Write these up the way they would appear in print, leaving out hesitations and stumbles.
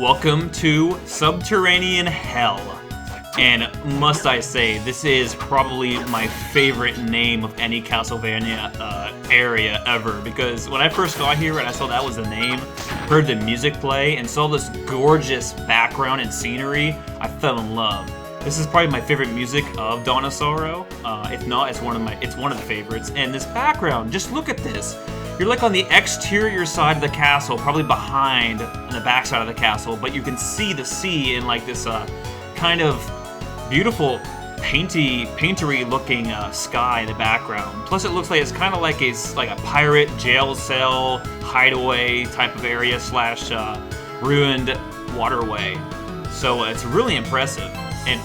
Welcome to Subterranean Hell. And must I say, this is probably my favorite name of any Castlevania area ever, because when I first got here and I saw that was the name, heard the music play, and saw this gorgeous background and scenery, I fell in love. This is probably my favorite music of Dawn of Sorrow. If not, it's one of the favorites. And this background, just look at this. You're like on the exterior side of the castle, probably behind on the back side of the castle, but you can see the sea in like this kind of beautiful paintery looking sky in the background. Plus it looks like it's kind of like a pirate jail cell hideaway type of area slash ruined waterway. So it's really impressive. And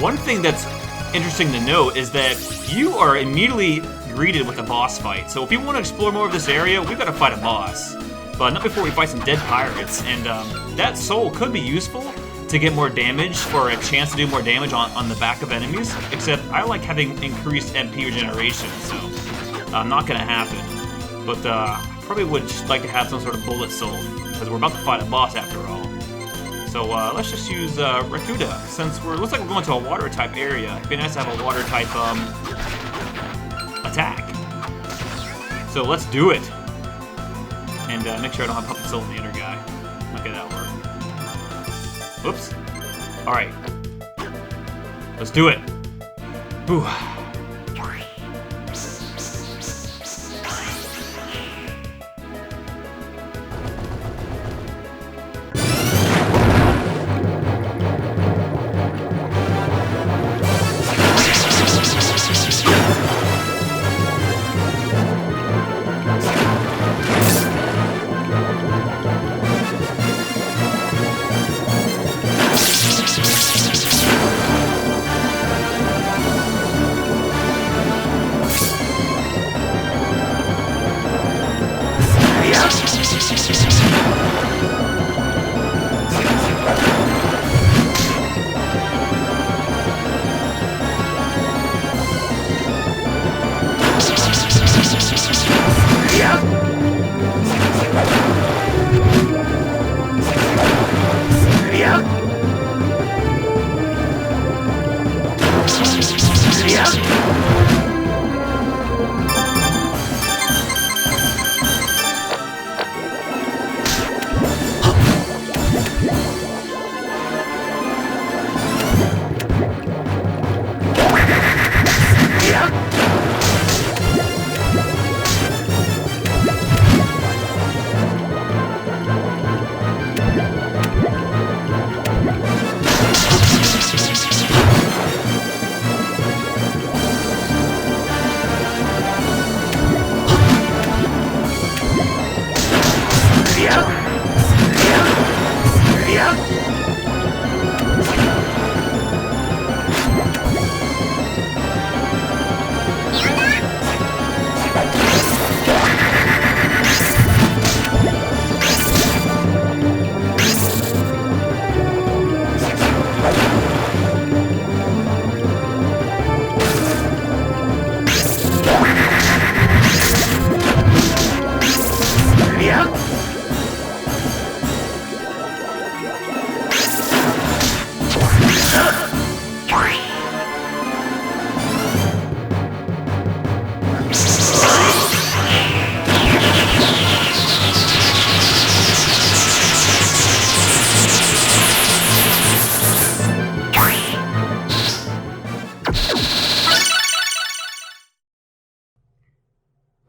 one thing that's interesting to note is that you are immediately greeted with a boss fight. So if you want to explore more of this area, we've got to fight a boss. But not before we fight some dead pirates. And that soul could be useful to get more damage, or a chance to do more damage on the back of enemies. Except I like having increased MP regeneration, so not going to happen. But probably would just like to have some sort of bullet soul, because we're about to fight a boss after all. So let's just use Rakuda, since looks like we're going to a water type area. It'd be nice to have a water type attack. So let's do it. And make sure I don't have puppet soul in the other guy. Okay, that'll work. Whoops. Alright. Let's do it. Whew.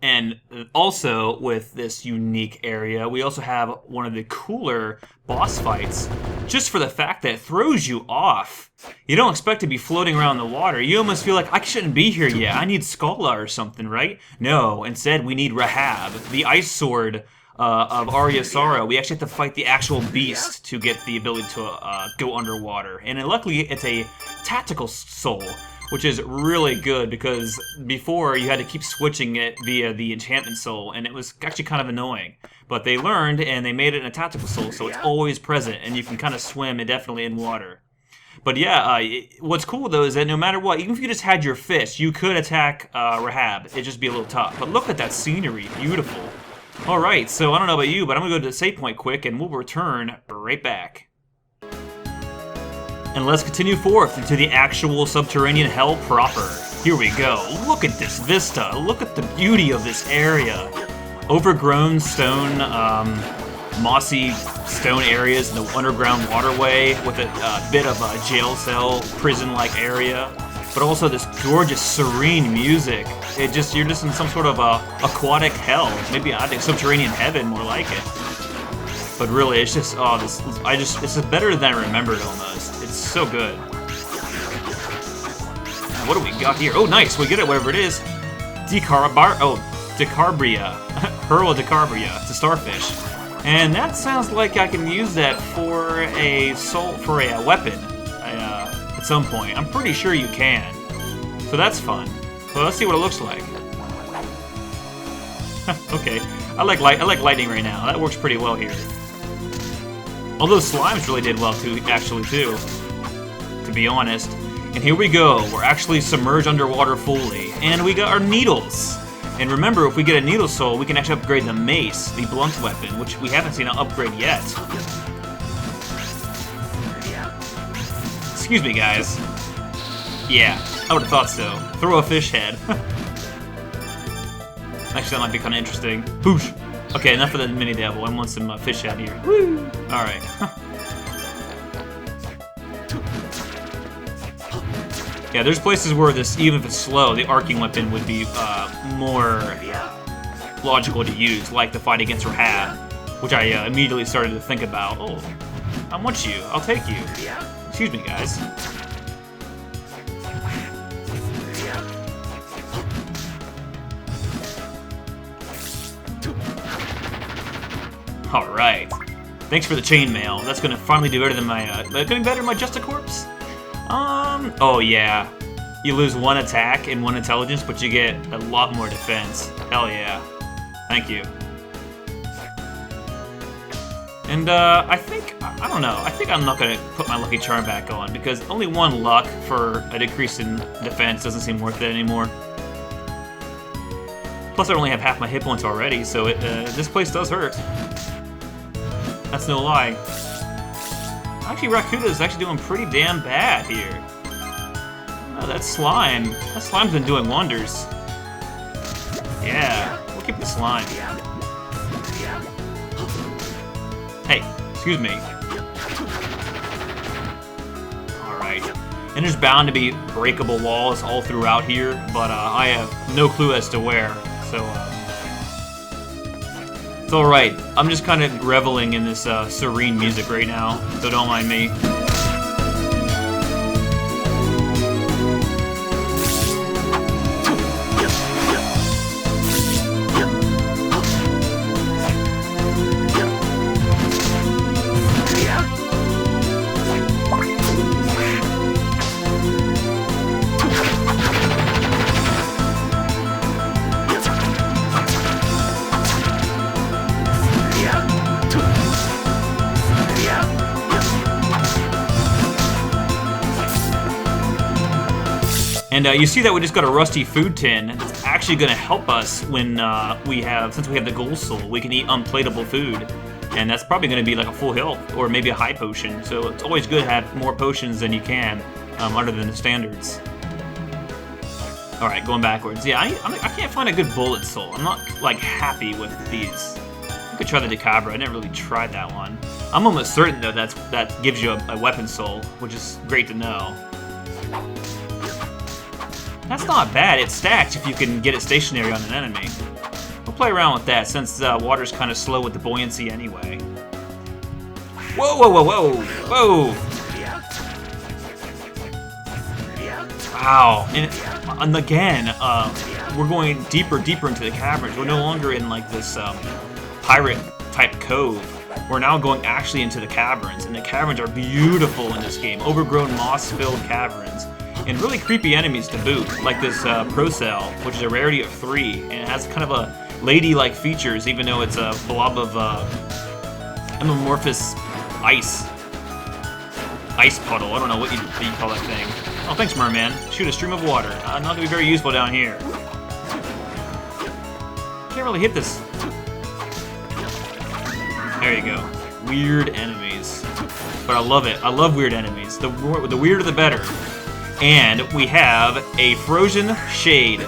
And also, with this unique area, we also have one of the cooler boss fights, just for the fact that it throws you off. You don't expect to be floating around the water. You almost feel like, I shouldn't be here yet. I need Skala or something, right? No, instead we need Rahab, the ice sword of Aria Sorrow. We actually have to fight the actual beast to get the ability to go underwater. And luckily, it's a tactical soul, which is really good, because before you had to keep switching it via the enchantment soul, and it was actually kind of annoying. But they learned, and they made it in a tactical soul, so it's always present, and you can kind of swim indefinitely in water. But yeah, what's cool though is that no matter what, even if you just had your fist, you could attack Rahab. It'd just be a little tough. But look at that scenery, beautiful. Alright, so I don't know about you, but I'm gonna go to the save point quick, and we'll return right back. And let's continue forth into the actual Subterranean Hell proper. Here we go. Look at this vista. Look at the beauty of this area. Overgrown stone, mossy stone areas in the underground waterway with a bit of a jail cell, prison-like area. But also this gorgeous, serene music. You're just in some sort of aquatic hell. Maybe I think subterranean heaven, more like it. But really, it's just this is better than I remembered almost. It's so good. Now, what do we got here? Oh, nice. We get it, whatever it is. Decarbria. Hurl Decarbria. It's a starfish. And that sounds like I can use that for a weapon at some point. I'm pretty sure you can. So that's fun. Well, let's see what it looks like. Okay. I like lightning right now. That works pretty well here. Although slimes really did well too, to be honest. And here we go. We're actually submerged underwater fully. And we got our needles. And remember, if we get a needle soul, we can actually upgrade the mace, the blunt weapon, which we haven't seen an upgrade yet. Excuse me, guys. Yeah, I would have thought so. Throw a fish head. Actually, that might be kind of interesting. Boosh! Okay, enough of the mini devil. I want some fish head here. Woo! Alright. Yeah, there's places where this, even if it's slow, the arcing weapon would be more logical to use, like the fight against Rahab, which I immediately started to think about. Oh, I want you. I'll take you. Excuse me, guys. All right. Thanks for the chainmail. That's gonna finally do better than my. Gonna be better than my Just a Corpse. Oh yeah. You lose one attack and one intelligence, but you get a lot more defense. Hell yeah. Thank you. And, I don't know. I think I'm not gonna put my Lucky Charm back on, because only one luck for a decrease in defense doesn't seem worth it anymore. Plus, I only have half my hit points already, so this place does hurt. That's no lie. Actually, Rakuda is actually doing pretty damn bad here. Oh, that slime. That slime's been doing wonders. Yeah, we'll keep the slime. Hey, excuse me. Alright. And there's bound to be breakable walls all throughout here, but I have no clue as to where, so it's alright. I'm just kind of reveling in this serene music right now, so don't mind me. And you see that we just got a rusty food tin. It's actually going to help us when since we have the gold soul, we can eat unplateable food. And that's probably going to be like a full health, or maybe a high potion. So it's always good to have more potions than you can, other than the standards. Alright, going backwards. Yeah, I can't find a good bullet soul. I'm not, like, happy with these. I could try the Decabra. I never really tried that one. I'm almost certain, though, that gives you a weapon soul, which is great to know. That's not bad. It stacks if you can get it stationary on an enemy. We'll play around with that, since water's kind of slow with the buoyancy anyway. Whoa, whoa, whoa, whoa! Whoa! Wow. And again, we're going deeper into the caverns. We're no longer in, like, this pirate-type cove. We're now going actually into the caverns, and the caverns are beautiful in this game. Overgrown, moss-filled caverns. And really creepy enemies to boot, like this Procell, which is a rarity of 3, and it has kind of a lady-like features, even though it's a blob of amorphous ice puddle. I don't know what you call that thing. Oh, thanks, merman. Shoot a stream of water. Not going to be very useful down here. Can't really hit this. There you go. Weird enemies. But I love it. I love weird enemies. The weirder the better. And we have a frozen shade.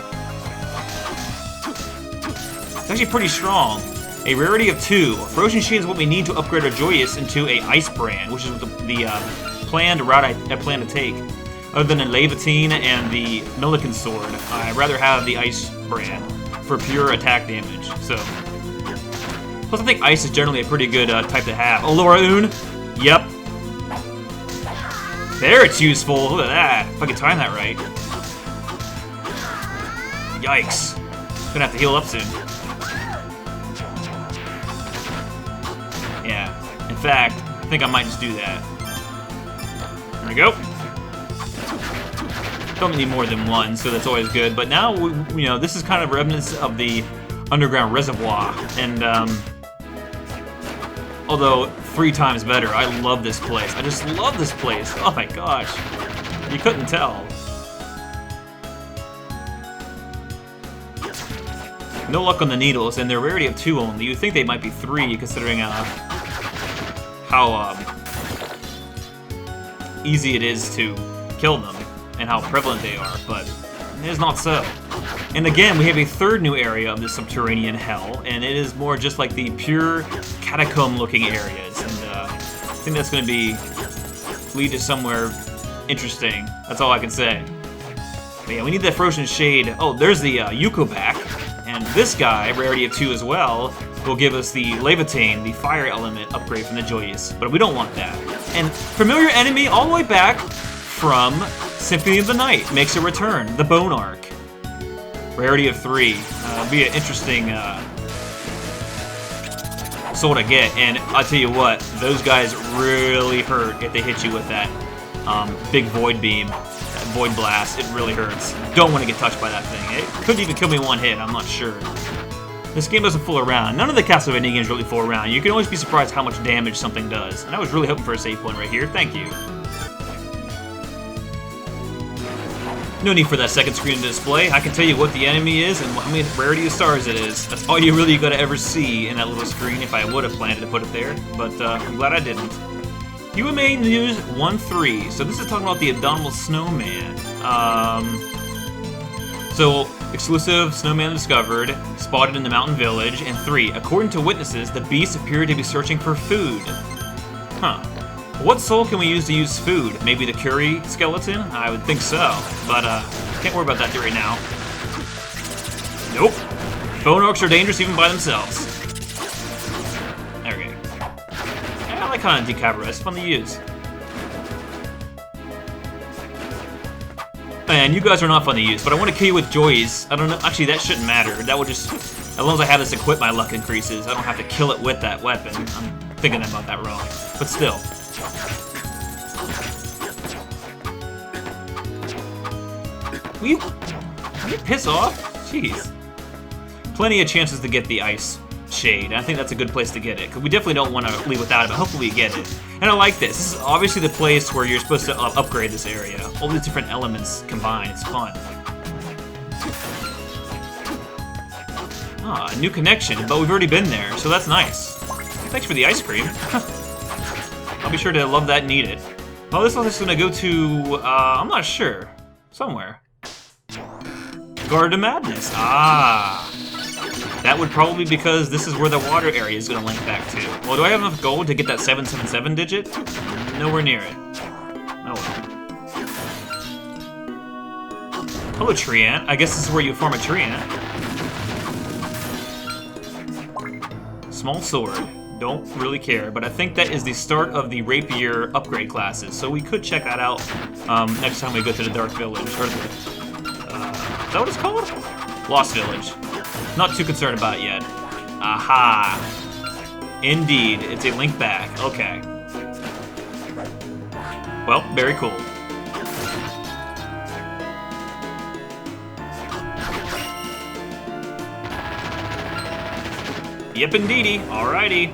It's actually pretty strong. A rarity of 2. Frozen shade is what we need to upgrade our Joyous into a ice brand, which is the planned route I plan to take. Other than a Leviatine and the Millican sword, I'd rather have the ice brand for pure attack damage. So, plus I think ice is generally a pretty good type to have. Oloraun, yep. There, it's useful. Look at that. If I can time that right. Yikes. Gonna have to heal up soon. Yeah. In fact, I think I might just do that. There we go. Don't need more than one, so that's always good. But now, you know, this is kind of remnants of the underground reservoir, and although 3 times better, I love this place. I just love this place. Oh my gosh, you couldn't tell. No luck on the needles, and they're rarity of 2 only. You'd think they might be 3, considering how easy it is to kill them and how prevalent they are, but it is not so. And again, we have a 3rd new area of the Subterranean Hell, and it is more just like the pure catacomb-looking areas, and I think that's going to lead to somewhere interesting. That's all I can say. But yeah, we need that frozen shade. Oh, there's the Yuko back, and this guy, rarity of 2 as well, will give us the Leviatine, the fire element upgrade from the Joyous, but we don't want that. And familiar enemy all the way back from Symphony of the Night makes a return, the Bone Arc. Rarity of 3. Be an interesting soul to get, and I'll tell you what, those guys really hurt if they hit you with that big void beam, that void blast. It really hurts. Don't want to get touched by that thing. It could even kill me 1 hit, I'm not sure. This game doesn't fool around. None of the Castlevania games really fool around. You can always be surprised how much damage something does. And I was really hoping for a save point right here. Thank you. No need for that second screen to display. I can tell you what the enemy is and how many rarity of stars it is. That's all you really gotta ever see in that little screen if I would have planned to put it there. But I'm glad I didn't. UMA News 1-3. So this is talking about the Abominable Snowman. So, exclusive snowman discovered, spotted in the mountain village, and 3. According to witnesses, the beast appeared to be searching for food. Huh. What soul can we use to use food? Maybe the curry skeleton? I would think so, but can't worry about that right now. Nope. Bone orcs are dangerous even by themselves. There we go. Yeah, I like kind of decavalry. It's fun to use. And you guys are not fun to use, but I want to kill you with Joys. I don't know. Actually, that shouldn't matter. That will just, as long as I have this equipped, my luck increases. I don't have to kill it with that weapon. I'm thinking about that wrong, but still. Will you piss off? Jeez. Plenty of chances to get the ice shade. I think that's a good place to get it, because we definitely don't want to leave without it, but hopefully we get it. And I like this. This is obviously the place where you're supposed to upgrade this area. All these different elements combined. It's fun. Ah, a new connection, but we've already been there, so that's nice. Thanks for the ice cream. I'll be sure to love that and eat it. Oh, this one's going to go to, I'm not sure. Somewhere. Garden of Madness. Ah. That would probably be because this is where the water area is going to link back to. Well, do I have enough gold to get that 777 digit? Nowhere near it. Oh well. Hello, tree ant. I guess this is where you farm a tree ant. Small sword. Don't really care, but I think that is the start of the rapier upgrade classes, so we could check that out next time we go to the Dark Village. Or the, is that what it's called? Lost Village. Not too concerned about it yet. Aha! Indeed, it's a link back. Okay. Well, very cool. Yep, indeedy. Alrighty.